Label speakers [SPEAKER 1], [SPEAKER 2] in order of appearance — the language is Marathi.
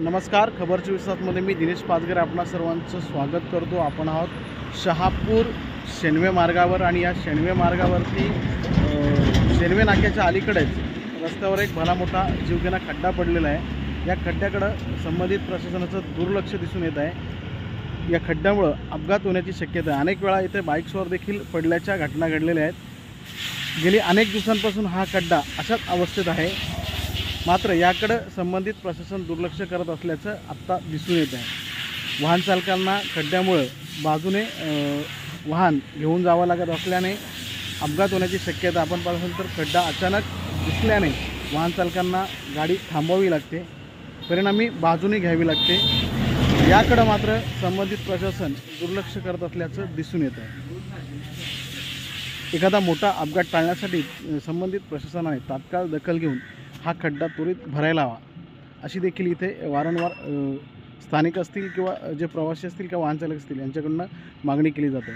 [SPEAKER 1] नमस्कार. खबर 24 तासमध्ये मी दिनेश पाचगरे आपणा सर्वांचं स्वागत करतो. आपण आहोत शहापूर शेनवे मार्गावर आणि या शेनवे मार्गावरती शेनवे नाक्याच्या अलीकडेच रस्त्यावर एक भला मोठा जीवघेणा खड्डा पडलेला आहे. या खड्ड्याकडे संबंधित प्रशासनाचं दुर्लक्ष दिसून येत आहे. या खड्ड्यामुळे अपघात होण्याची शक्यता आहे. अनेक वेळा इथे बाईक्सवर देखील पडल्याच्या घटना घडलेल्या आहेत. गेली अनेक दिवसांपासून हा खड्डा अशाच अवस्थेत आहे. मात्र याकडे संबंधित प्रशासन दुर्लक्ष करत असल्याचं आत्ता दिसून येत आहे. वाहन चालकांना खड्ड्यामुळे बाजूने वाहन घेऊन जावं लागत असल्याने अपघात होण्याची शक्यता आपण पाहिलं तर खड्डा अचानक दिसल्याने वाहन चालकांना गाडी थांबवावी लागते, परिणामी बाजूने घ्यावी लागते. याकडे मात्र संबंधित प्रशासन दुर्लक्ष करत असल्याचं दिसून येत आहे. एखादा मोठा अपघात टाळण्यासाठी संबंधित प्रशासनाने तात्काळ दखल घेऊन हा खड्डा त्वरित भरायला हवा, अशी देखील इथे वारंवार स्थानिक असतील किंवा जे प्रवासी असतील किंवा वाहन चालक असतील यांच्याकडून मागणी केली जाते.